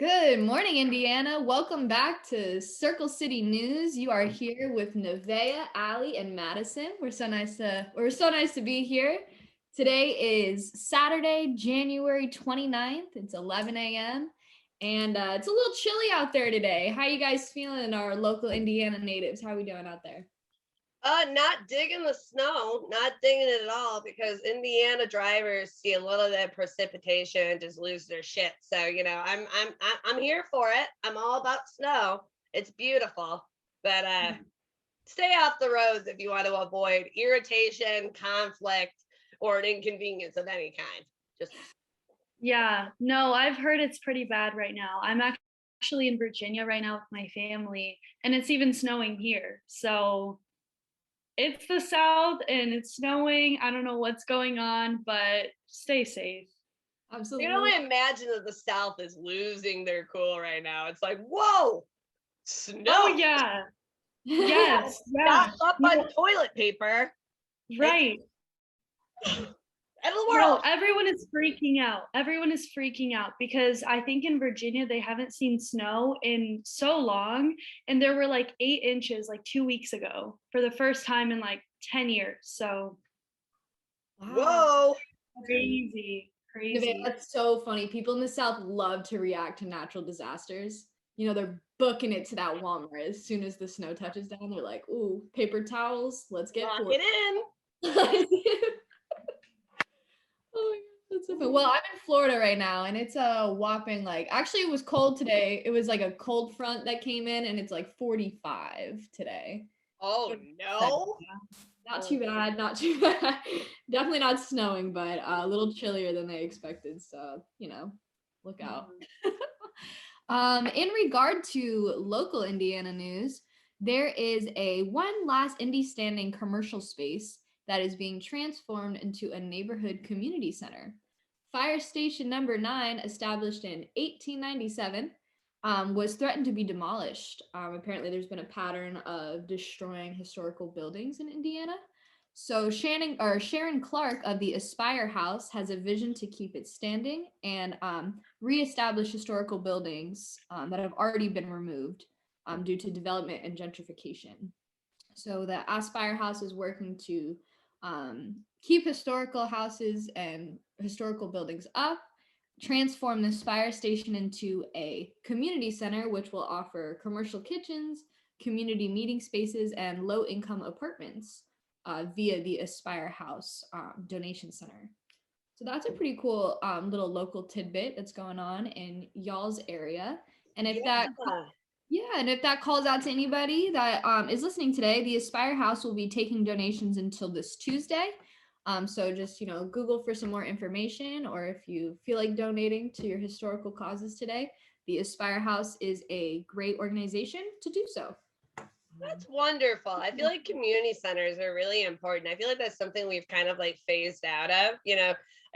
Good morning, Indiana. Welcome back to Circle City News. You are here with Nevaeh, Allie, and Madison. We're so nice to be here. Today is Saturday, January 29th. It's 11 a.m. and it's a little chilly out there today. How you guys feeling, our local Indiana natives? How are we doing out there? Not digging the snow, not digging it at all, because Indiana drivers see a little of that precipitation and just lose their shit. So, I'm here for it. I'm all about snow. It's beautiful. But stay off the roads if you want to avoid irritation, conflict, or an inconvenience of any kind. Just Yeah, no, I've heard it's pretty bad right now. I'm actually in Virginia right now with my family, and it's even snowing here. So it's the South and it's snowing. I don't know what's going on, but stay safe. you Absolutely. can only imagine that the South is losing their cool right now. It's like, whoa, snow. Oh yeah. Yes. Yeah. Stock up on toilet paper. Right. End of the No, world. everyone is freaking out. Everyone is freaking out because I think in Virginia they haven't seen snow in so long, and there were like 8 inches like 2 weeks ago for the first time in like 10 years. So Whoa. crazy, crazy. That's so funny. People in the South love to react to natural disasters. They're booking it to that Walmart as soon as the snow touches down. They're like, "Ooh, paper towels, let's get Lock for it in. Oh my God, that's so fun. Well, I'm in Florida right now, and it's a whopping actually it was cold today. It was like a cold front that came in, and it's like 45 today. Oh no. Not too bad, not too bad. Definitely not snowing, but a little chillier than they expected. So, look out. In regard to local Indiana news, there is a one last Indy standing commercial space that is being transformed into a neighborhood community center. Fire Station Number 9, established in 1897, was threatened to be demolished. Apparently, there's been a pattern of destroying historical buildings in Indiana. So Sharon Clark of the Aspire House has a vision to keep it standing and reestablish historical buildings that have already been removed due to development and gentrification. So the Aspire House is working to keep historical houses and historical buildings up, transform the Spire Station into a community center, which will offer commercial kitchens, community meeting spaces, and low-income apartments via the Aspire House donation center. So that's a pretty cool little local tidbit that's going on in y'all's area. And if that calls out to anybody that is listening today, the Aspire House will be taking donations until this Tuesday. So just Google for some more information, or if you feel like donating to your historical causes today, the Aspire House is a great organization to do so. That's wonderful. I feel like community centers are really important. I feel like that's something we've kind of like phased out of,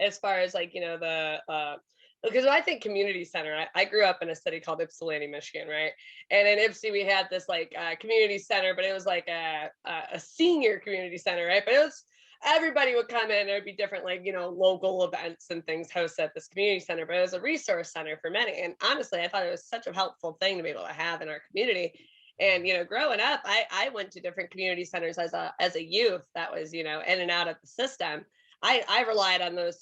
as far as like, because I think community center, I grew up in a city called Ypsilanti, Michigan, right? And in Ypsi, we had this like community center, but it was like a senior community center, right? But it was, everybody would come in, and it'd be different, like, local events and things hosted at this community center, but it was a resource center for many. And honestly, I thought it was such a helpful thing to be able to have in our community. And growing up, I went to different community centers as a youth that was in and out of the system. I relied on those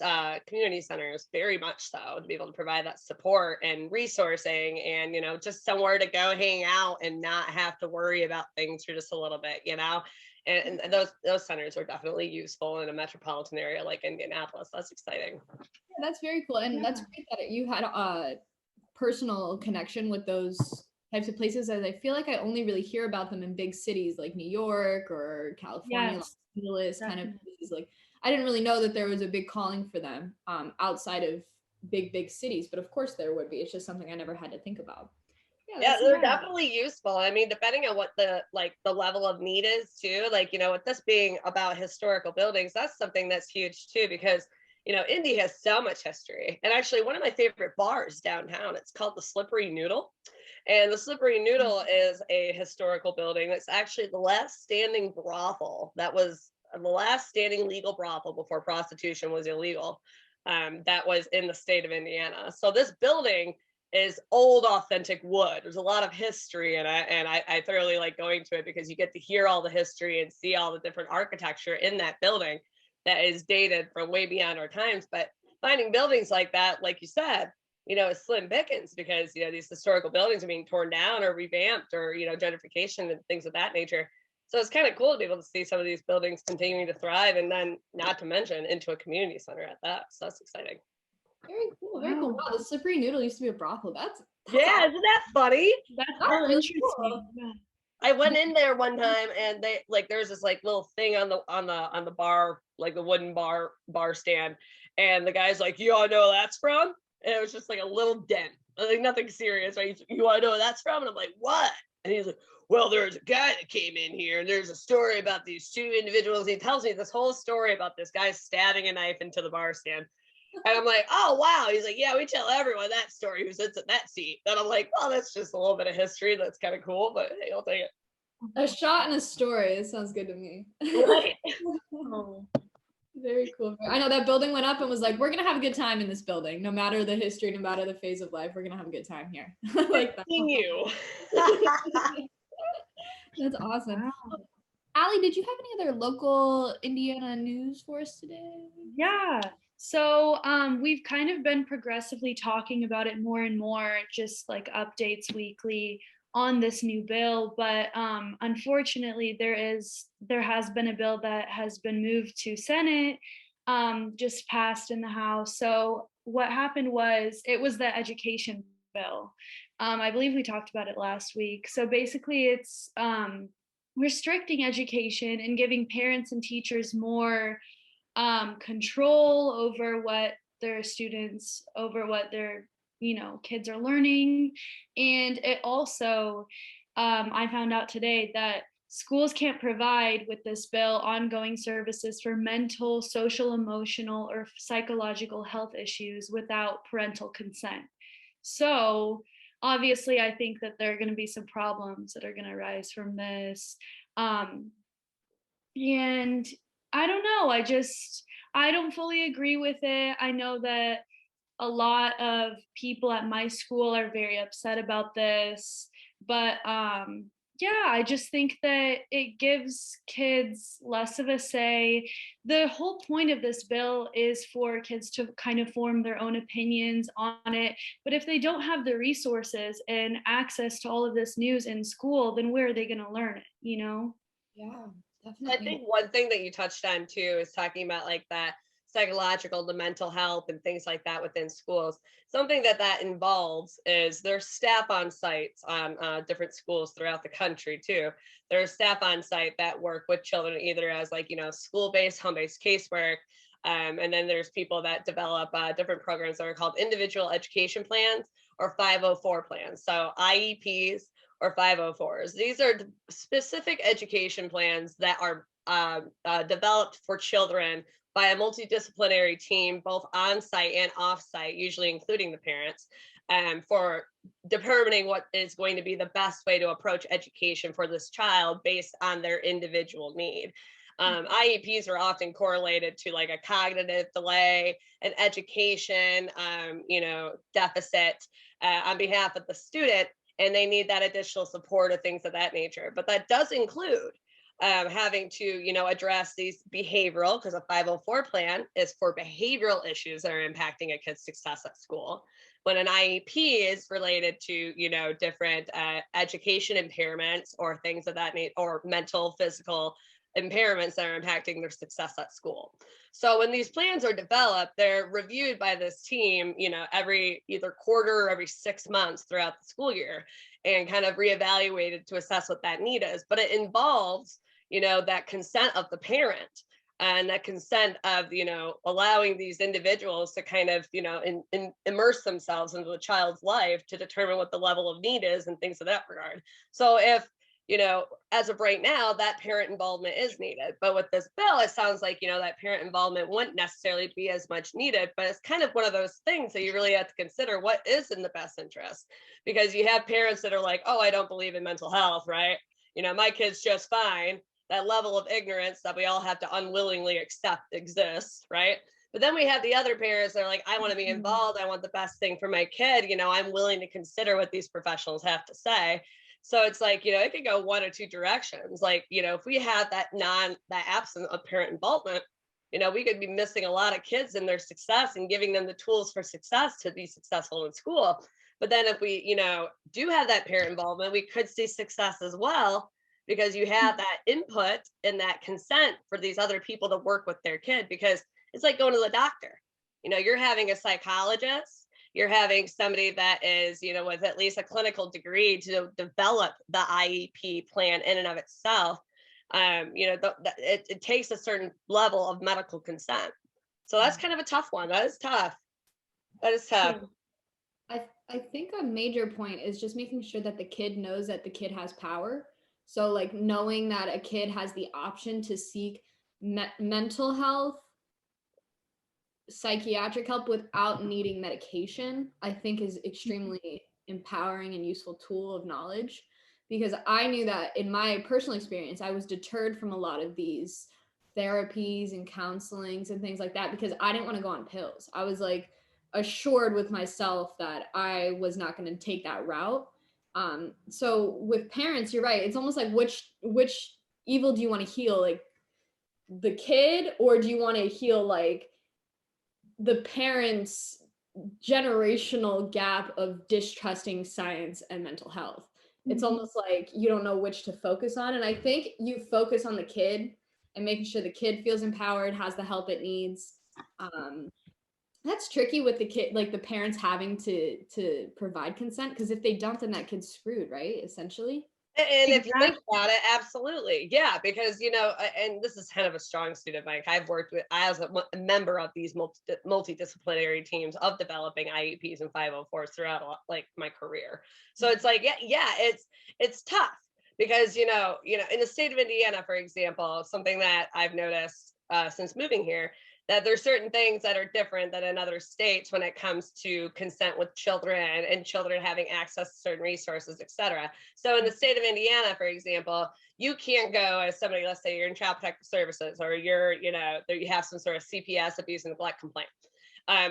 community centers very much so to be able to provide that support and resourcing and just somewhere to go hang out and not have to worry about things for just a little bit, and those centers are definitely useful in a metropolitan area like Indianapolis. That's exciting. Yeah, that's very cool, and that's great that you had a personal connection with those types of places, as I feel like I only really hear about them in big cities like New York or California, Los Angeles, kind of places. Like, I didn't really know that there was a big calling for them outside of big cities, but of course there would be. It's just something I never had to think about. Yeah, they're definitely useful. I mean, depending on what the level of need is too, like, with this being about historical buildings, that's something that's huge too, because Indy has so much history. And actually, one of my favorite bars downtown, it's called the Slippery Noodle. And the Slippery Noodle is a historical building that's actually the last standing brothel. That was the last standing legal brothel before prostitution was illegal. That was in the state of Indiana. So this building is old, authentic wood. There's a lot of history, and I thoroughly like going to it because you get to hear all the history and see all the different architecture in that building that is dated from way beyond our times. But finding buildings like that, like you said, is slim pickings because, these historical buildings are being torn down or revamped or, gentrification and things of that nature. So it's kind of cool to be able to see some of these buildings continuing to thrive, and then not to mention into a community center at that. So that's exciting. Very cool. Very cool. Wow, the Slippery Noodle used to be a brothel. That's yeah, awesome. isn't that funny? That's really interesting. cool. Yeah. I went in there one time, and they there's this little thing on the bar, like the wooden bar stand, and the guy's like, "You all know where that's from?" And it was just like a little dent, like nothing serious, right? You want to know where that's from? And I'm like, "What?" And he's like, "Well, there's a guy that came in here, and there's a story about these two individuals." He tells me this whole story about this guy stabbing a knife into the bar stand. And I'm like, "Oh, wow." He's like, "Yeah, we tell everyone that story who sits at that seat." And I'm like, "Oh, that's just a little bit of history. That's kind of cool, but hey, I'll take it." A shot and a story. It sounds good to me. Right. Oh, very cool. I know that building went up and was like, "We're gonna have a good time in this building, no matter the history, no matter the phase of life. We're gonna have a good time here." Like that. You. That's awesome. Wow. Allie, did you have any other local Indiana news for us today? Yeah. So we've kind of been progressively talking about it more and more, just like updates weekly on this new bill. But unfortunately, there has been a bill that has been moved to Senate, just passed in the House. So what happened was it was the education bill. I believe we talked about it last week. So basically, it's restricting education and giving parents and teachers more control over what their students, over what their kids are learning. And it also, I found out today that schools can't provide with this bill ongoing services for mental, social, emotional, or psychological health issues without parental consent. So obviously, I think that there are going to be some problems that are going to arise from this. And I don't know. I don't fully agree with it. I know that a lot of people at my school are very upset about this, but yeah, I just think that it gives kids less of a say. The whole point of this bill is for kids to kind of form their own opinions on it. But if they don't have the resources and access to all of this news in school, then where are they going to learn it, Yeah, I definitely. think one thing that you touched on too is talking about like that psychological, the mental health and things like that within schools. Something that involves is there's staff on sites on different schools throughout the country too. There's staff on site that work with children either as school-based, home-based casework. And then there's people that develop different programs that are called individual education plans or 504 plans. So IEPs or 504s. These are specific education plans that are developed for children by a multidisciplinary team, both on-site and off-site, usually including the parents, for determining what is going to be the best way to approach education for this child based on their individual need. IEPs are often correlated to like a cognitive delay, an education, deficit on behalf of the student, and they need that additional support or things of that nature. But that does include having to, address these behavioral, because a 504 plan is for behavioral issues that are impacting a kid's success at school. When an IEP is related to, different education impairments or things of that nature, or mental, physical impairments that are impacting their success at school. So when these plans are developed, they're reviewed by this team, every either quarter or every 6 months throughout the school year, and kind of reevaluated to assess what that need is. But it involves, that consent of the parent and that consent of, allowing these individuals to kind of, immerse themselves into the child's life to determine what the level of need is and things of that regard. So if, as of right now, that parent involvement is needed. But with this bill, it sounds like, that parent involvement wouldn't necessarily be as much needed, but it's kind of one of those things that you really have to consider what is in the best interest. Because you have parents that are like, "Oh, I don't believe in mental health, right? My kid's just fine." That level of ignorance that we all have to unwillingly accept exists, right? But then we have the other parents that are like, I want to be involved. I want the best thing for my kid. I'm willing to consider what these professionals have to say. So it's like, it could go one or two directions. Like, if we have that absence of parent involvement, we could be missing a lot of kids in their success and giving them the tools for success to be successful in school. But then if we, do have that parent involvement, we could see success as well, because you have that input and that consent for these other people to work with their kid. Because it's like going to the doctor. You're having a psychologist, you're having somebody that is, with at least a clinical degree to develop the IEP plan in and of itself. It takes a certain level of medical consent. So that's kind of a tough one. That is tough. That is tough. I think a major point is just making sure that the kid knows that the kid has power. So like knowing that a kid has the option to seek mental health, psychiatric help without needing medication, I think is extremely empowering and useful tool of knowledge, because I knew that in my personal experience, I was deterred from a lot of these therapies and counselings and things like that because I didn't want to go on pills. I was like assured with myself that I was not going to take that route. So with parents, you're right. It's almost like which evil do you want to heal? Like the kid, or do you want to heal like the parents' generational gap of distrusting science and mental health? It's almost like you don't know which to focus on. And I think you focus on the kid and making sure the kid feels empowered, has the help it needs. That's tricky with the kid, like the parents having to provide consent, because if they don't, then that kid's screwed, right? Essentially. And if you think about it, absolutely. Yeah, because, and this is kind of a strong suit of mine. I've worked with, as a member of these multidisciplinary teams of developing IEPs and 504s throughout like my career. So it's like, yeah, it's tough because, in the state of Indiana, for example, something that I've noticed since moving here, that there's certain things that are different than in other states when it comes to consent with children and children having access to certain resources, et cetera. So in the state of Indiana, for example, you can't go as somebody, let's say you're in Child Protective Services, or you're, you have some sort of CPS, abuse and neglect complaint.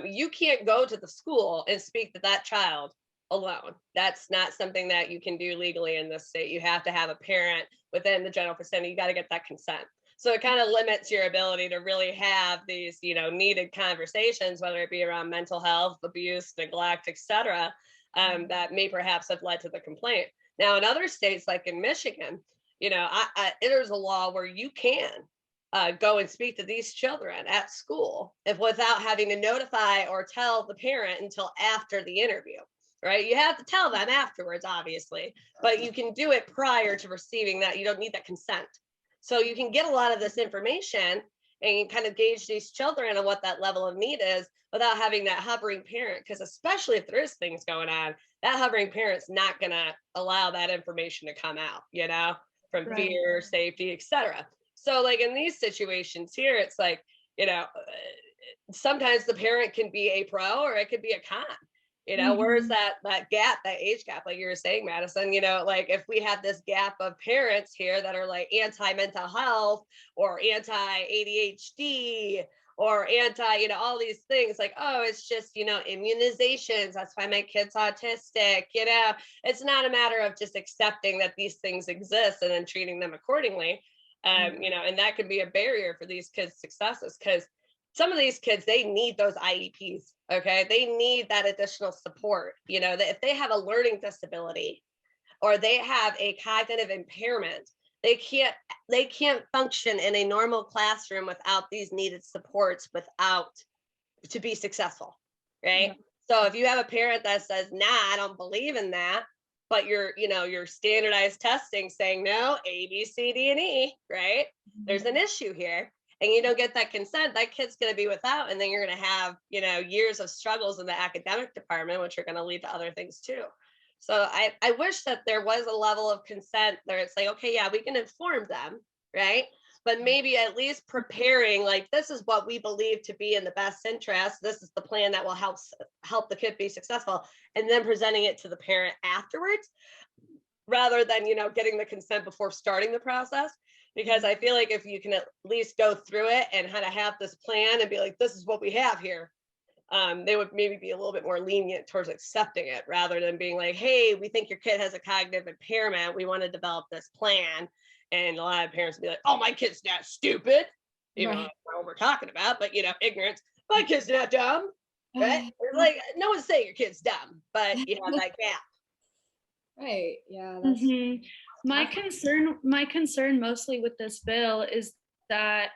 You can't go to the school and speak to that child alone. That's not something that you can do legally in this state. You have to have a parent within the general vicinity. You got to get that consent. So it kind of limits your ability to really have these, needed conversations, whether it be around mental health, abuse, neglect, et cetera, that may perhaps have led to the complaint. Now, in other states, like in Michigan, there's a law where you can go and speak to these children at school without having to notify or tell the parent until after the interview. Right? You have to tell them afterwards, obviously, but you can do it prior to receiving that. You don't need that consent. So you can get a lot of this information and kind of gauge these children on what that level of need is without having that hovering parent, because especially if there is things going on, that hovering parent's not going to allow that information to come out, from fear, safety, et cetera. So like in these situations here, it's like, sometimes the parent can be a pro or it could be a con. Where's that gap, that age gap, like you were saying, Madison, like if we have this gap of parents here that are like anti-mental health or anti-ADHD or anti, all these things, like, oh, it's just, immunizations, that's why my kid's autistic, it's not a matter of just accepting that these things exist and then treating them accordingly. And that could be a barrier for these kids' successes, because some of these kids, they need those IEPs. Okay. They need that additional support, that if they have a learning disability or they have a cognitive impairment, they can't function in a normal classroom without these needed supports to be successful. Right. Yeah. So if you have a parent that says, nah, I don't believe in that, but your standardized testing saying no, A, B, C, D, and E, right? There's an issue here. And you don't get that consent, that kid's going to be without, and then you're going to have, years of struggles in the academic department, which are going to lead to other things too. So I wish that there was a level of consent where it's like, okay, yeah, we can inform them, right? But maybe at least preparing, like, this is what we believe to be in the best interest. This is the plan that will help the kid be successful, and then presenting it to the parent afterwards, rather than, getting the consent before starting the process. because I feel like if you can at least go through it and kind of have this plan and be like, this is what we have here, they would maybe be a little bit more lenient towards accepting it rather than being like, hey, we think your kid has a cognitive impairment. We want to develop this plan. And a lot of parents would be like, oh, my kid's not stupid. You know, that's not what we're talking about, but, you know, ignorance. My kid's not dumb, right? It's like, no one's saying your kid's dumb, but you have that gap. Right. Yeah. That's my concern mostly with this bill is that,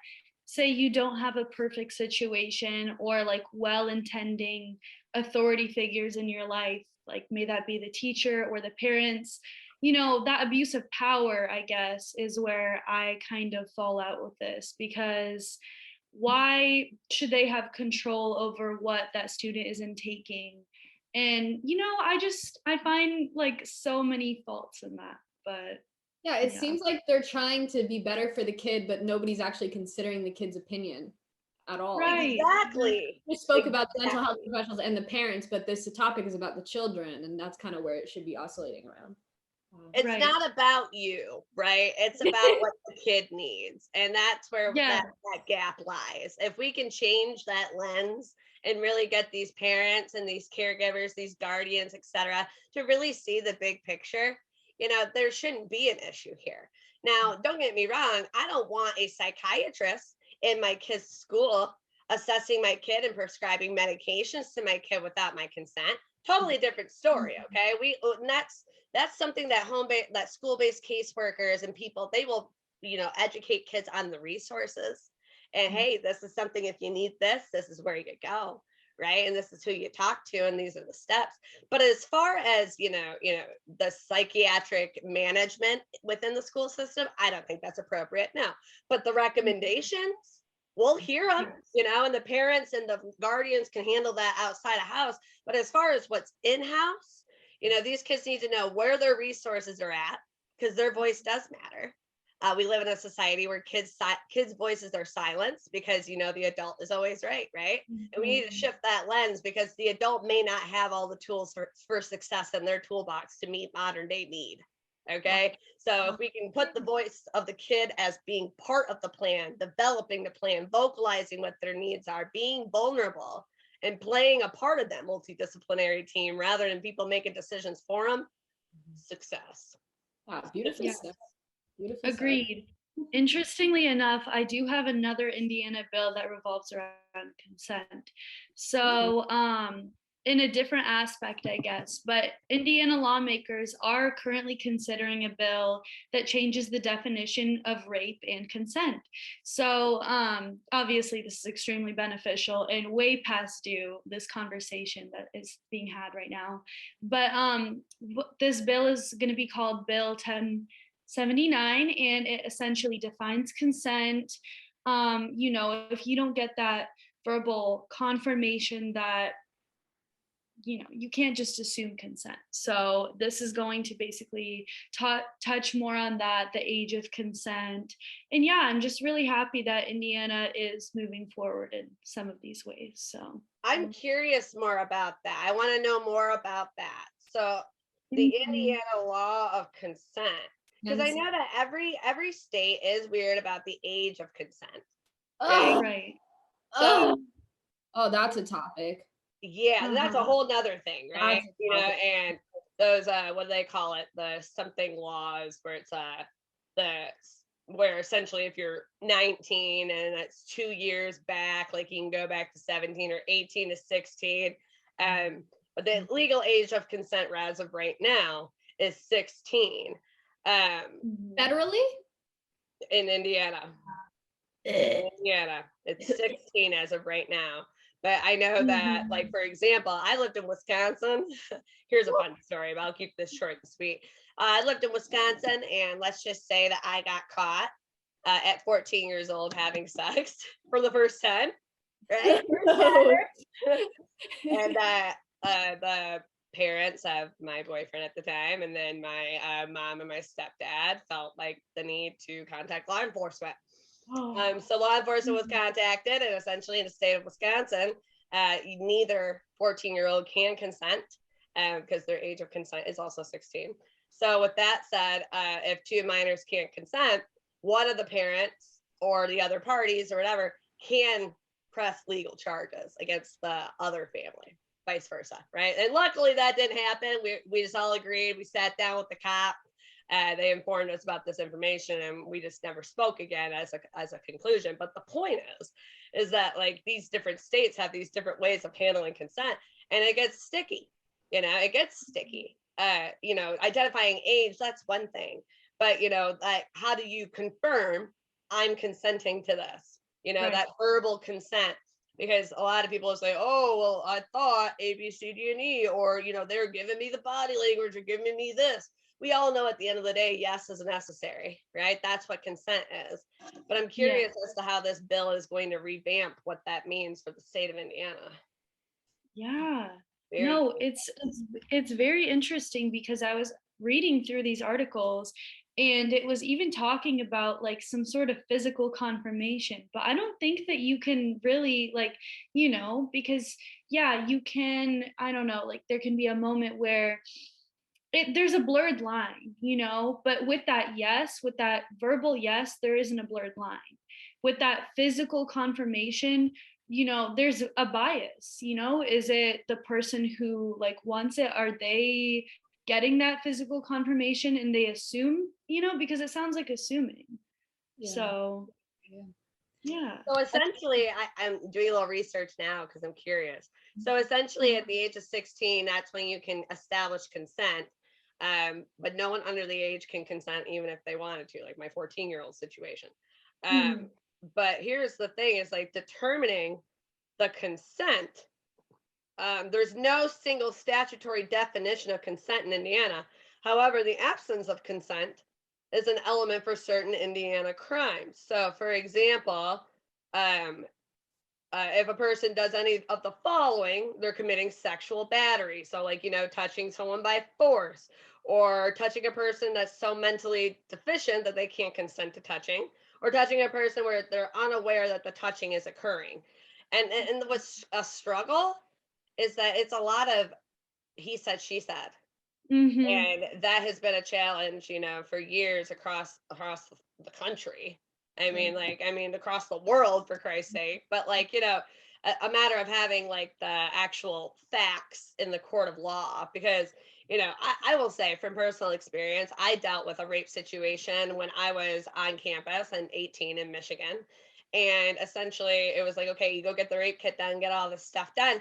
say you don't have a perfect situation or like well-intending authority figures in your life, like may that be the teacher or the parents, you know, that abuse of power, I guess, is where I kind of fall out with this, because why should they have control over what that student is intaking? And, you know, I find like so many faults in that, but yeah, it seems like they're trying to be better for the kid, but nobody's actually considering the kid's opinion at all. Right. Exactly. We spoke about the mental health professionals and the parents, but this topic is about the children, and that's kind of where it should be oscillating around. It's not about you, right? It's about what the kid needs. And that's where that gap lies. If we can change that lens and really get these parents and these caregivers, these guardians, etc., to really see the big picture, you know, there shouldn't be an issue here. Now, don't get me wrong. I don't want a psychiatrist in my kid's school assessing my kid and prescribing medications to my kid without my consent. Totally different story. Okay. That's something that that school-based caseworkers and people, they will, you know, educate kids on the resources. And hey, this is something, if you need this is where you go, right? And this is who you talk to, and these are the steps. But as far as, you know, the psychiatric management within the school system, I don't think that's appropriate now. But the recommendations, we'll hear them, you know, and the parents and the guardians can handle that outside of house. But as far as what's in-house, you know, these kids need to know where their resources are at, because their voice does matter. We live in a society where kids' voices are silenced because, you know, the adult is always right? And we need to shift that lens, because the adult may not have all the tools for success in their toolbox to meet modern day need. Okay. So if we can put the voice of the kid as being part of the plan, developing the plan, vocalizing what their needs are, being vulnerable, and playing a part of that multidisciplinary team rather than people making decisions for them, success. Wow, beautiful stuff. Beautiful. Agreed. Interestingly enough, I do have another Indiana bill that revolves around consent. So, in a different aspect, I guess, but Indiana lawmakers are currently considering a bill that changes the definition of rape and consent. So obviously this is extremely beneficial and way past due, this conversation that is being had right now. But this bill is going to be called Bill 1079, and it essentially defines consent. You know, if you don't get that verbal confirmation that, you know, you can't just assume consent. So this is going to basically touch more on that, the age of consent. And yeah, I'm just really happy that Indiana is moving forward in some of these ways. So I'm curious more about that. I want to know more about that. So the Indiana law of consent, because I know that every state is weird about the age of consent. Right. So, that's a topic. Yeah, that's a whole nother thing, right? You know, and those what do they call it? The something laws, where it's where essentially if you're 19 and that's 2 years back, like you can go back to 17 or 18 to 16. But the legal age of consent as of right now is 16. Federally? In Indiana. In Indiana, it's 16 as of right now. But I know that, like, for example, I lived in Wisconsin. Here's a fun story, but I'll keep this short and sweet. I lived in Wisconsin, and let's just say that I got caught at 14 years old having sex for the first time, right? And the parents of my boyfriend at the time, and then my mom and my stepdad felt like the need to contact law enforcement. So law enforcement was contacted, and essentially in the state of Wisconsin, neither 14-year-old can consent because their age of consent is also 16. So with that said, if two minors can't consent, one of the parents or the other parties or whatever can press legal charges against the other family, vice versa, right? And luckily that didn't happen. We just all agreed. We sat down with the cop. They informed us about this information, and we just never spoke again as a conclusion. But the point is that like these different states have these different ways of handling consent, and it gets sticky. It gets sticky. Identifying age, that's one thing, but like how do you confirm I'm consenting to this? Right. That verbal consent. Because a lot of people say, oh, well, I thought A, B, C, D, and E, or, they're giving me the body language or giving me this. We all know at the end of the day, yes is necessary, right? That's what consent is. But I'm curious as to how this bill is going to revamp what that means for the state of Indiana. Yeah. Very No, cool. it's very interesting because I was reading through these articles and it was even talking about like some sort of physical confirmation, but I don't think that you can really because yeah, you can, I don't know, like there can be a moment where there's a blurred line, but with that verbal yes, there isn't a blurred line. With that physical confirmation, there's a bias. Is it the person who like wants it? Are they getting that physical confirmation and they assume, because it sounds like assuming. Yeah. So yeah. So essentially, I'm doing a little research now because I'm curious. So essentially, at the age of 16, that's when you can establish consent. But no one under the age can consent even if they wanted to, like my 14-year-old situation. But here's the thing, is like determining the consent. There's no single statutory definition of consent in Indiana. However, the absence of consent is an element for certain Indiana crimes. So for example, if a person does any of the following, they're committing sexual battery. So like, touching someone by force, or touching a person that's so mentally deficient that they can't consent to touching, or touching a person where they're unaware that the touching is occurring. And what's a struggle is that it's a lot of he said, she said. And that has been a challenge, for years across the country. I mean, across the world, for Christ's sake. But like, a matter of having like the actual facts in the court of law. Because, I will say from personal experience, I dealt with a rape situation when I was on campus and 18 in Michigan. And essentially it was like, okay, you go get the rape kit done, get all this stuff done.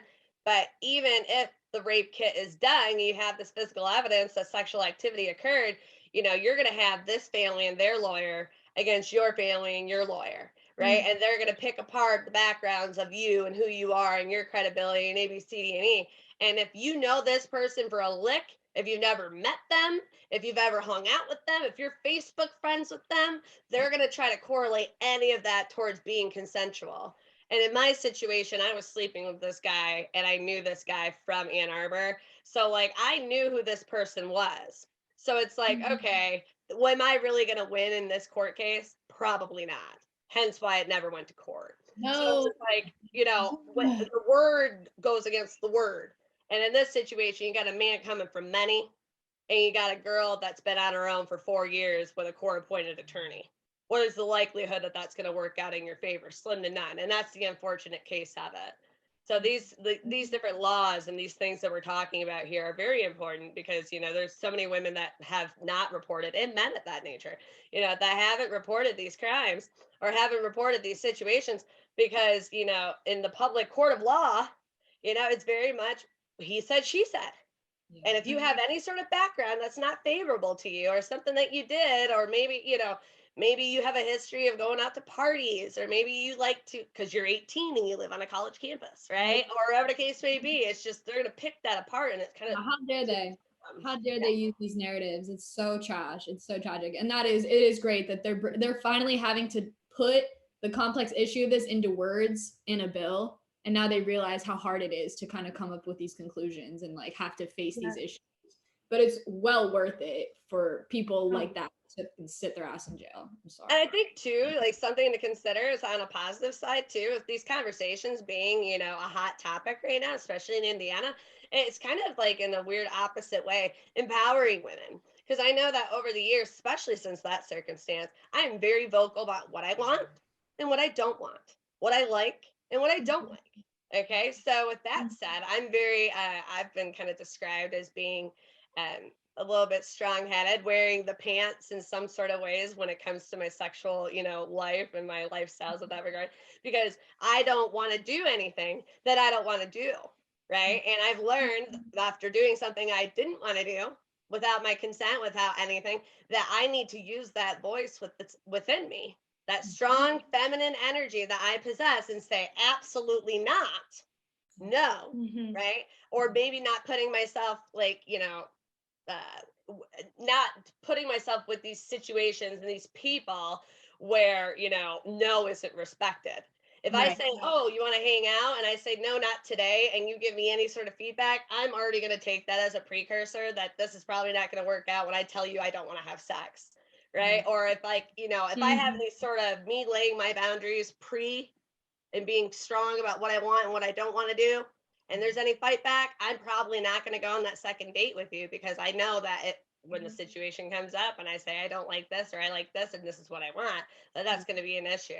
But even if the rape kit is done, you have this physical evidence that sexual activity occurred, you're going to have this family and their lawyer against your family and your lawyer, right? And they're going to pick apart the backgrounds of you and who you are and your credibility and A, B, C, D, and E. And if you know this person for a lick, if you've never met them, if you've ever hung out with them, if you're Facebook friends with them, they're going to try to correlate any of that towards being consensual. And in my situation, I was sleeping with this guy and I knew this guy from Ann Arbor. So like, I knew who this person was. So it's like, okay, am I really going to win in this court case? Probably not. Hence why it never went to court. No. So it's like, when the word goes against the word. And in this situation, you got a man coming from many, and you got a girl that's been on her own for 4 years with a court-appointed attorney. What is the likelihood that that's going to work out in your favor? Slim to none. And that's the unfortunate case of it. So these different laws and these things that we're talking about here are very important because, there's so many women that have not reported, and men of that nature, that haven't reported these crimes or haven't reported these situations because, in the public court of law, it's very much he said, she said. Yeah. And if you have any sort of background that's not favorable to you or something that you did, or maybe, maybe you have a history of going out to parties, or maybe you like to, because you're 18 and you live on a college campus, right? Or whatever the case may be. It's just, they're going to pick that apart, and it's kind of. How dare they? How dare they use these narratives? It's so trash. It's so tragic. And it is great that they're finally having to put the complex issue of this into words in a bill. And now they realize how hard it is to kind of come up with these conclusions and like have to face these issues. But it's well worth it for people like that can sit their ass in jail. I'm sorry. And I think too, like something to consider is on a positive side too, if these conversations being, you know, a hot topic right now, especially in Indiana, it's kind of like in a weird opposite way, empowering women. Because I know that over the years, especially since that circumstance, I am very vocal about what I want and what I don't want, what I like and what I don't like. Okay. So with that said, I'm very, I've been kind of described as being a little bit strong-headed, wearing the pants in some sort of ways when it comes to my sexual, you know, life and my lifestyles of that regard, because I don't want to do anything that I don't want to do, right? And I've learned after doing something I didn't want to do without my consent, without anything, that I need to use that voice within me, that strong feminine energy that I possess, and say, absolutely not, no, right? Or maybe not putting myself like, you know, not putting myself with these situations and these people where, you know, no isn't respected. If I say, oh, you want to hang out, and I say, no, not today, and you give me any sort of feedback, I'm already going to take that as a precursor that this is probably not going to work out when I tell you I don't want to have sex, right? Or if, like, you know, if I have these sort of me laying my boundaries and being strong about what I want and what I don't want to do, and there's any fight back, I'm probably not going to go on that second date with you, because I know that when the situation comes up and I say I don't like this or I like this and this is what I want, that's going to be an issue.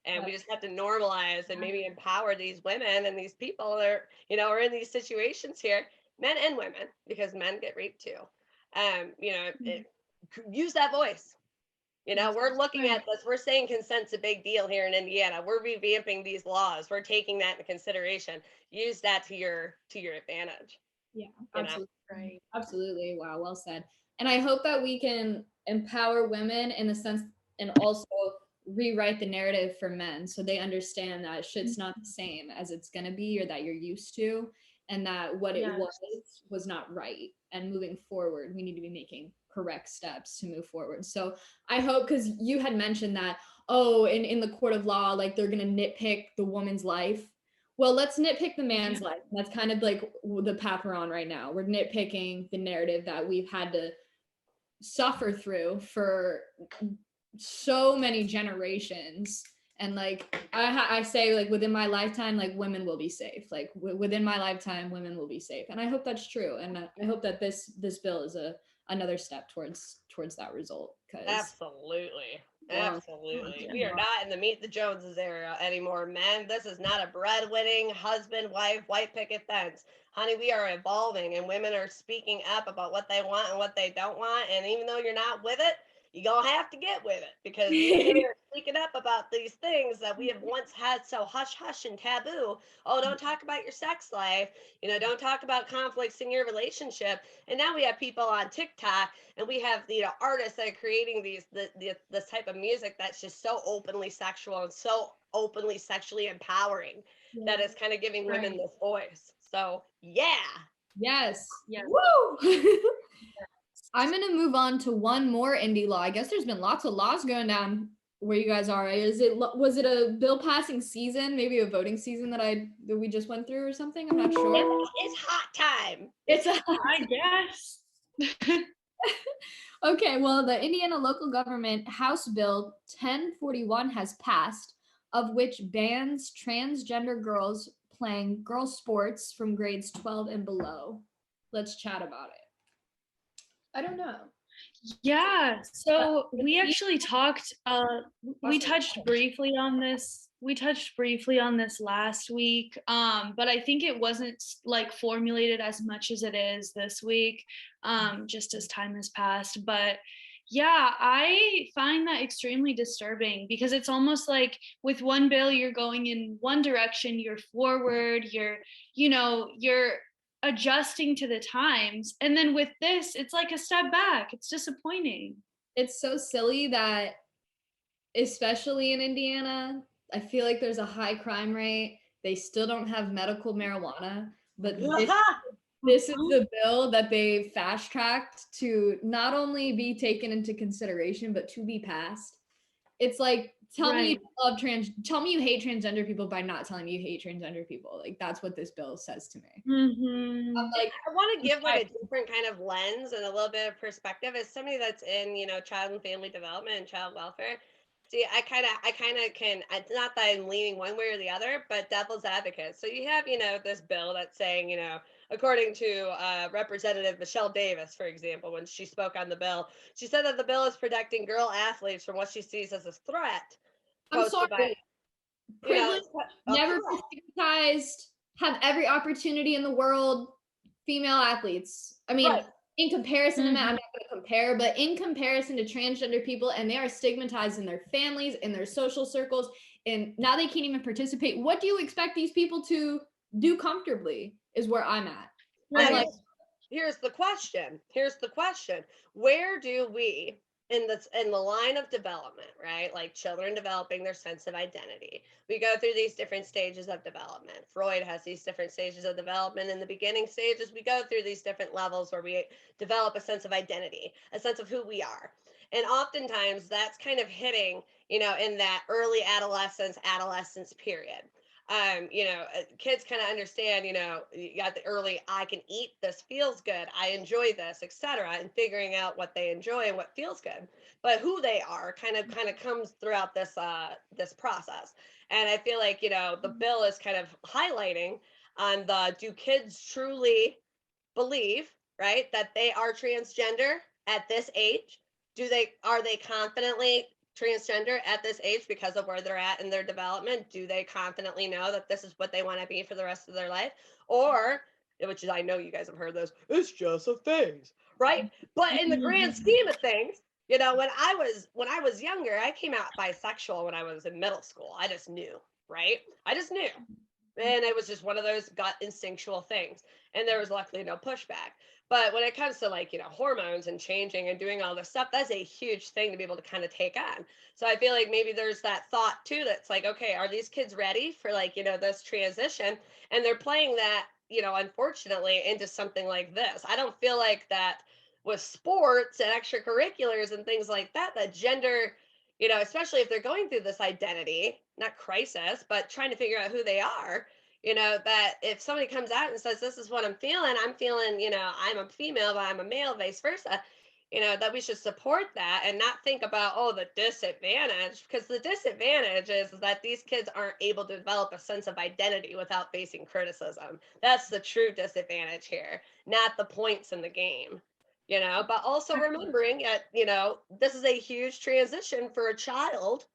And we just have to normalize and maybe empower these women and these people that are, you know, are in these situations here, men and women, because men get raped too. You know, use that voice. You know, we're looking at this, we're saying consent's a big deal here in Indiana. We're revamping these laws. We're taking that into consideration. Use that to your advantage. Yeah, absolutely. Right. Absolutely. Wow, well said. And I hope that we can empower women in the sense, and also rewrite the narrative for men so they understand that shit's not the same as it's going to be or that you're used to, and that what it was not right. And moving forward, we need to be making correct steps to move forward. So I hope, because you had mentioned that, oh, in the court of law, like they're going to nitpick the woman's life. Well, let's nitpick the man's life. That's kind of like the path we're on right now. We're nitpicking the narrative that we've had to suffer through for so many generations. And like I say, like within my lifetime, like women will be safe. Like within my lifetime, women will be safe. And I hope that's true. And I hope that this bill is another step towards that result. Absolutely. Absolutely. We are not in the Meet the Joneses era anymore, men. This is not a breadwinning husband, wife, white picket fence. Honey, we are evolving, and women are speaking up about what they want and what they don't want. And even though you're not with it, you're going to have to get with it, because we are speaking up about these things that we have once had so hush hush and taboo. Oh, don't talk about your sex life. You know, don't talk about conflicts in your relationship. And now we have people on TikTok, and we have, you know, artists that are creating this type of music that's just so openly sexual and so openly sexually empowering, that is kind of giving women this voice. So yes. Woo! I'm going to move on to one more Indy law. I guess there's been lots of laws going down where you guys are. Was it a bill passing season, maybe a voting season that we just went through or something? I'm not sure. It's hot time. I guess. Okay, well, the Indiana Local Government House Bill 1041 has passed, of which bans transgender girls playing girl sports from grades 12 and below. Let's chat about it. I don't know. Yeah, so we actually talked, we touched briefly on this. We touched briefly on this last week, but I think it wasn't like formulated as much as it is this week, just as time has passed. But yeah, I find that extremely disturbing, because it's almost like with one bill, you're going in one direction, you're forward, you're adjusting to the times. And then with this, it's like a step back. It's disappointing. It's so silly that, especially in Indiana, I feel like there's a high crime rate. They still don't have medical marijuana, but this is the bill that they fast tracked to not only be taken into consideration, but to be passed. It's like Tell me you love tell me you hate transgender people by not telling me you hate transgender people. Like, that's what this bill says to me. Mm-hmm. I'm like, I want to give like a different kind of lens and a little bit of perspective as somebody that's in, child and family development and child welfare. See, I kind of can, it's not that I'm leaning one way or the other, but devil's advocate. So you have, this bill that's saying, according to Representative Michelle Davis, for example, when she spoke on the bill, she said that the bill is protecting girl athletes from what she sees as a threat. I'm sorry. Privileged, never been stigmatized, have every opportunity in the world, female athletes. I mean, in comparison to men, I'm not going to compare, but in comparison to transgender people, and they are stigmatized in their families, in their social circles, and now they can't even participate. What do you expect these people to do comfortably is where I'm at. I'm like, here's the question. Where do we, in the line of development, right? Like children developing their sense of identity. We go through these different stages of development. Freud has these different stages of development. In the beginning stages, we go through these different levels where we develop a sense of identity, a sense of who we are. And oftentimes that's kind of hitting, in that early adolescence period. Kids kind of understand, you got the early, I can eat, this feels good, I enjoy this, etc., and figuring out what they enjoy and what feels good. But who they are kind of comes throughout this process. And I feel like, the bill is kind of highlighting on do kids truly believe, right, that they are transgender at this age? Are they confidently transgender at this age because of where they're at in their development? Do they confidently know that this is what they want to be for the rest of their life? Or, which is, I know you guys have heard this, it's just a phase, right? But in the grand scheme of things, when I was younger, I came out bisexual when I was in middle school. I just knew, right? I just knew. And it was just one of those gut instinctual things. And there was luckily no pushback. But when it comes to hormones and changing and doing all this stuff, that's a huge thing to be able to kind of take on. So I feel like maybe there's that thought too, that's like, okay, are these kids ready for this transition? And they're playing that, unfortunately, into something like this. I don't feel like that with sports and extracurriculars and things like that, that gender, especially if they're going through this identity, not crisis, but trying to figure out who they are, that if somebody comes out and says, this is what I'm feeling, I'm a female, but I'm a male, vice versa, that we should support that and not think about, the disadvantage, because the disadvantage is that these kids aren't able to develop a sense of identity without facing criticism. That's the true disadvantage here, not the points in the game. But also remembering that, this is a huge transition for a child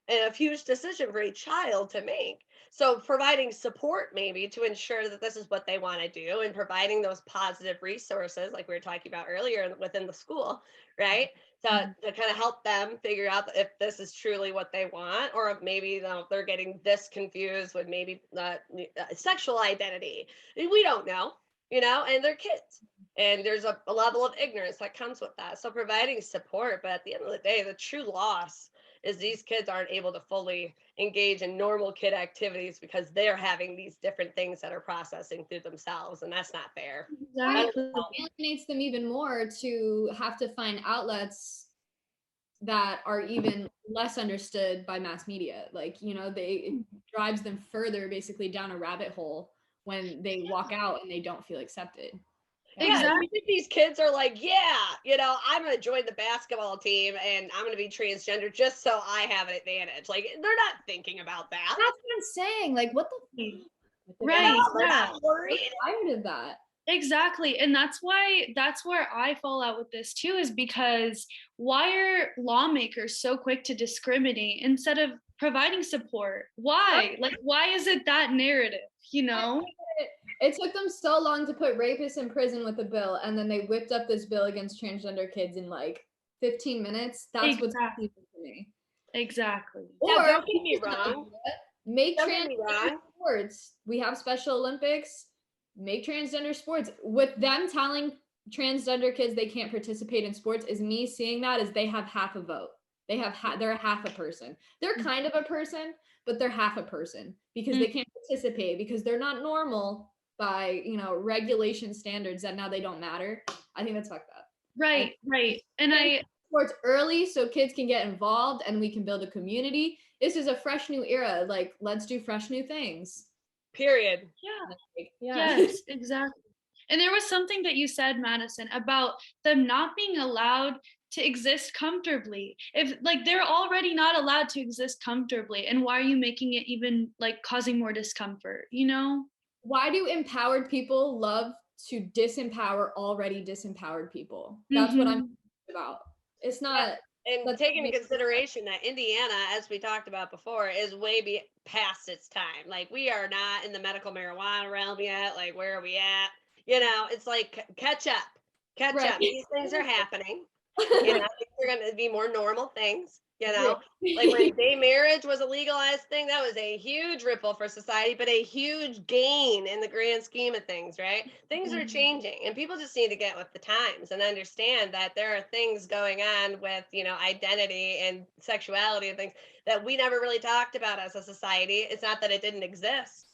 and a huge decision for a child to make. So providing support maybe to ensure that this is what they want to do, and providing those positive resources like we were talking about earlier within the school, right? To kind of help them figure out if this is truly what they want, or if maybe they're getting this confused with maybe sexual identity. We don't know, and they're kids. And there's a level of ignorance that comes with that. So providing support, but at the end of the day, the true loss is these kids aren't able to fully engage in normal kid activities because they're having these different things that are processing through themselves, and that's not fair. Exactly. It alienates them even more to have to find outlets that are even less understood by mass media. It drives them further basically down a rabbit hole when they walk out and they don't feel accepted. Exactly. You think these kids are like, I'm going to join the basketball team and I'm going to be transgender just so I have an advantage. Like, they're not thinking about that. That's what I'm saying. Like, what the right? They're not worried. I'm tired of that. Exactly. And that's where I fall out with this too, is because why are lawmakers so quick to discriminate instead of providing support? Why? Like, why is it that narrative, It took them so long to put rapists in prison with a bill, and then they whipped up this bill against transgender kids in 15 minutes. That's what's confusing to me. Exactly. Or don't get me wrong. Make transgender sports. We have Special Olympics. Make transgender sports. With them telling transgender kids they can't participate in sports is me seeing that as they have half a vote. They're half a person. They're kind of a person, but they're half a person because they can't participate because they're not normal by regulation standards that now they don't matter. I think that's fucked up. Right. And I sports early so kids can get involved and we can build a community. This is a fresh new era. Like, let's do fresh new things. Period. Yeah. Yeah. Yes, exactly. And there was something that you said, Madison, about them not being allowed to exist comfortably. If like they're already not allowed to exist comfortably, and why are you making it even like causing more discomfort, you know? Why do empowered people love to disempower already disempowered people? That's what I'm Mhm. about. It's Yeah. not. And Let's take into make consideration that Indiana, as we talked about before, is past its time. Like, we are not in the medical marijuana realm yet. Like, where are we at? You know, it's like catch up, catch right. up. These things are happening. You know, these are going to be more normal things. You know, like when gay marriage was a legalized thing, that was a huge ripple for society, but a huge gain in the grand scheme of things, right? Things are changing, and people just need to get with the times and understand that there are things going on with, you know, identity and sexuality and things that we never really talked about as a society. It's not that it didn't exist.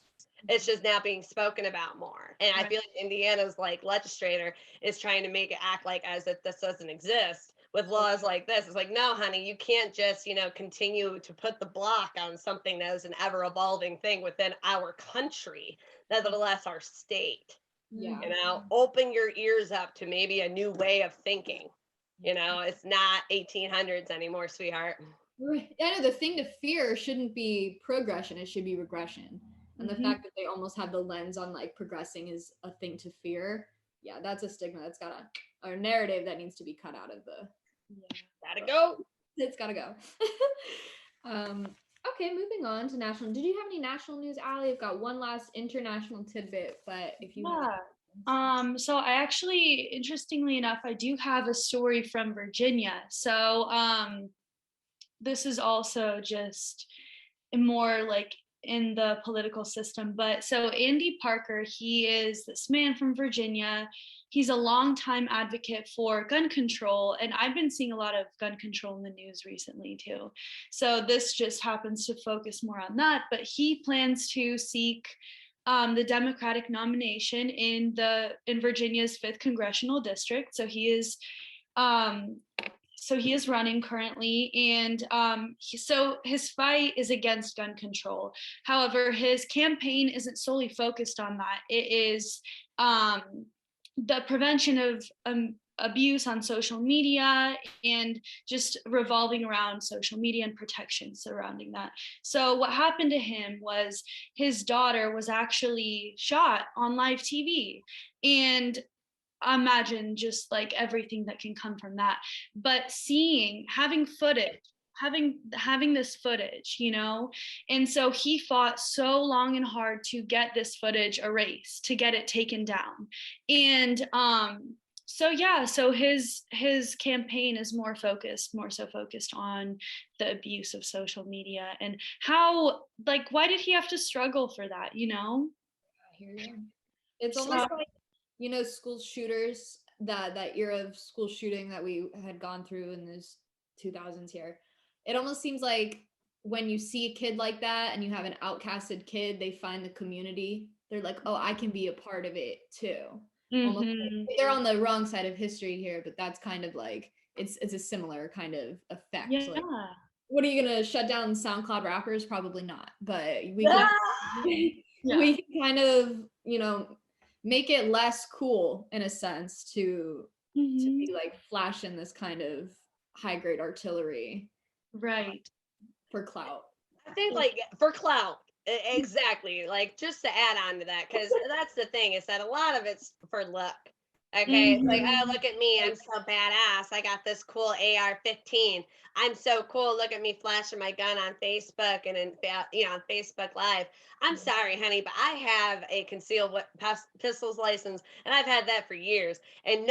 It's just now being spoken about more. And I Right. feel like Indiana's like legislator is trying to make it act like as if this doesn't exist with laws like this. It's like, no, honey, you can't just, you know, continue to put the block on something that is an ever evolving thing within our country, nevertheless our state. Yeah. You know, open your ears up to maybe a new way of thinking. You know, it's not 1800s anymore, sweetheart. Right. I know the thing to fear shouldn't be progression, it should be regression. And the fact that they almost have the lens on like progressing is a thing to fear. Yeah, that's a stigma that's got a narrative that needs to be cut out of the. Yeah. Gotta go. It's gotta go. um, okay, moving on to national. Did you have any national news, Allie? I've got one last international tidbit, but if you have So I actually, interestingly enough, I do have a story from Virginia. So this is also just more like in the political system. But so Andy Parker, he is this man from Virginia. He's a longtime advocate for gun control. And I've been seeing a lot of gun control in the news recently too. So this just happens to focus more on that. But he plans to seek the Democratic nomination in Virginia's 5th congressional district. Um, so he is running currently, and so his fight is against gun control. However, his campaign isn't solely focused on that. It is the prevention of abuse on social media, and just revolving around social media and protection surrounding that. So what happened to him was his daughter was actually shot on live TV, and imagine just like everything that can come from that. But having footage, having this footage, you know. And so he fought so long and hard to get this footage erased, to get it taken down. And so yeah, so his campaign is more so focused on the abuse of social media, and how, like, why did he have to struggle for that, you know? I hear you. It's So almost like, you know, school shooters, that era of school shooting that we had gone through in this 2000s here. It almost seems like when you see a kid like that and you have an outcasted kid, they find the community. They're like, oh, I can be a part of it too. Almost like, they're on the wrong side of history here, but that's kind of like it's a similar kind of effect. yeah. Like, what are you gonna shut down SoundCloud rappers? Probably not, but we can Yeah. we can kind of, you know, make it less cool in a sense to be like flashing this kind of high grade artillery Right. for clout. I think like for clout, exactly. Like, just to add on to that, because that's the thing, is that a lot of it's for luck. Okay, it's like, oh, look at me, I'm so badass. I got this cool AR-15. I'm so cool. Look at me flashing my gun on Facebook and on Facebook Live. I'm sorry, honey, but I have a concealed pistols license, and I've had that for years. And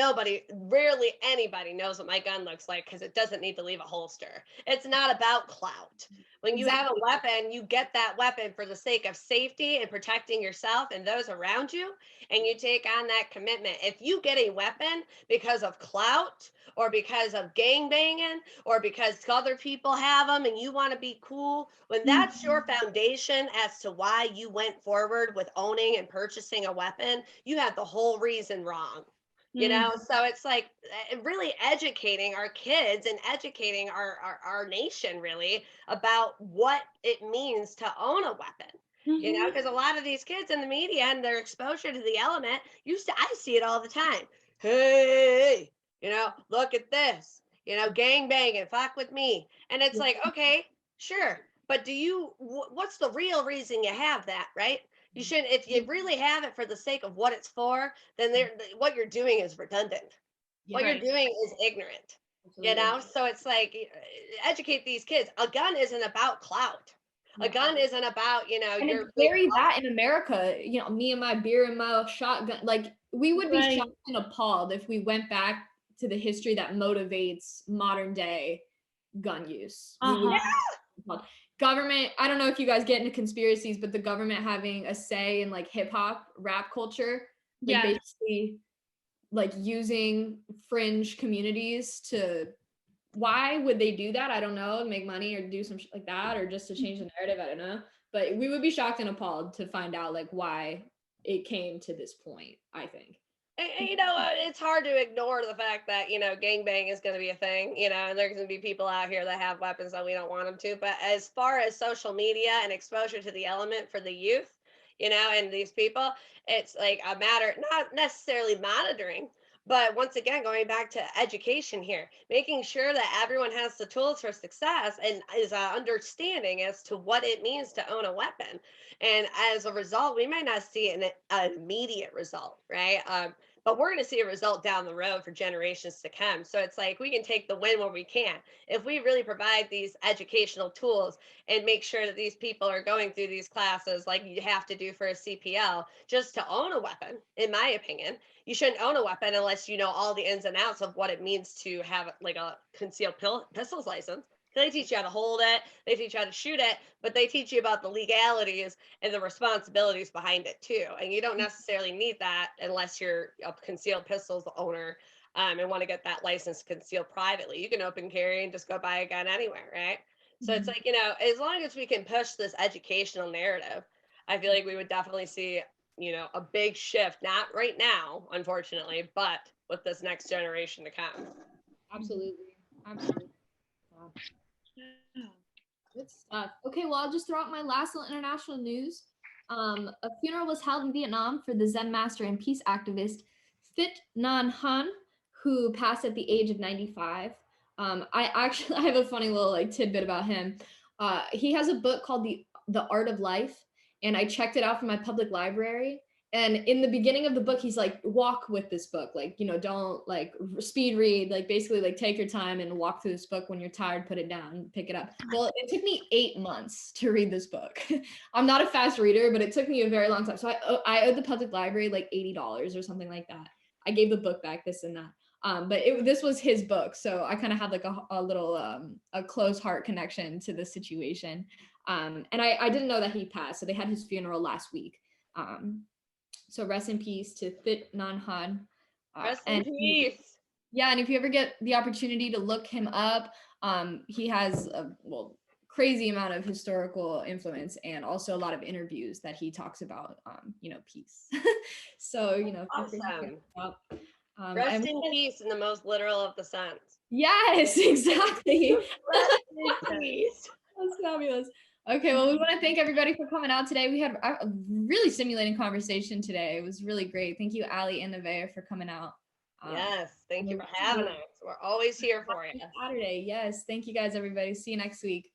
rarely anybody knows what my gun looks like, because it doesn't need to leave a holster. It's not about clout. When you have a weapon, you get that weapon for the sake of safety and protecting yourself and those around you, and you take on that commitment. If you get a weapon because of clout, or because of gang banging, or because other people have them and you want to be cool, when that's your foundation as to why you went forward with owning and purchasing a weapon, you have the whole reason wrong. you know? So it's like really educating our kids and educating our nation really about what it means to own a weapon. You know, because a lot of these kids in the media and their exposure to the element, I see it all the time. Hey, you know, look at this, you know, gang banging, fuck with me. And it's like, okay, sure. But what's the real reason you have that, right? You shouldn't, if you really have it for the sake of what it's for, then what you're doing is redundant. What you're doing is ignorant, you know? So it's like, educate these kids. A gun isn't about clout. A gun isn't about, you know, and your it's very that in America, you know, me and my beer and my shotgun, like we would be shocked and appalled if we went back to the history that motivates modern day gun use. Government, I don't know if you guys get into conspiracies, but the government having a say in like hip hop, rap culture, like basically like using fringe communities to, why would they do that? I don't know, make money or do some shit like that, or just to change the narrative, I don't know. But we would be shocked and appalled to find out like why it came to this point, I think. And, you know, it's hard to ignore the fact that, you know, gangbang is going to be a thing, you know, and there's going to be people out here that have weapons that we don't want them to. But as far as social media and exposure to the element for the youth, you know, and these people, it's like a matter, not necessarily monitoring, but once again, going back to education here, making sure that everyone has the tools for success and is understanding as to what it means to own a weapon. And as a result, we might not see an immediate result, right? But we're going to see a result down the road for generations to come. So it's like we can take the win where we can. If we really provide these educational tools and make sure that these people are going through these classes like you have to do for a CPL just to own a weapon, in my opinion, you shouldn't own a weapon unless you know all the ins and outs of what it means to have like a concealed pistols license. They teach you how to hold it, they teach you how to shoot it, but they teach you about the legalities and the responsibilities behind it too. And you don't necessarily need that unless you're a concealed pistols owner and want to get that license concealed privately. You can open carry and just go buy a gun anywhere, right? So it's like, you know, as long as we can push this educational narrative, I feel like we would definitely see, you know, a big shift, not right now, unfortunately, but with this next generation to come. Absolutely. Wow. Good stuff. Okay, well, I'll just throw out my last little international news. A funeral was held in Vietnam for the Zen master and peace activist Thich Nhat Hanh, who passed at the age of 95. I have a funny little like tidbit about him. He has a book called the Art of Life, and I checked it out from my public library. And in the beginning of the book, he's like, walk with this book, like, you know, don't like speed read, like basically like take your time and walk through this book. When you're tired, put it down, pick it up. Well, it took me 8 months to read this book. I'm not a fast reader, but it took me a very long time. So I owed the public library like $80 or something like that. I gave the book back, this and that. But this was his book. So I kind of had like a little, a close heart connection to the situation. And I didn't know that he passed. So they had his funeral last week. So rest in peace to Thich Nhat Hanh. Rest in peace. Yeah, and if you ever get the opportunity to look him up, he has a crazy amount of historical influence and also a lot of interviews that he talks about, you know, peace. So, you know, awesome. Rest in peace in the most literal of the sense. Yes, exactly. Rest in peace. That's fabulous. Okay, well, we want to thank everybody for coming out today. We had a really stimulating conversation today. It was really great. Thank you, Ali and Nevaeh, for coming out. Yes, thank you for having us. We're always here for you. Saturday, yes. Thank you guys, everybody. See you next week.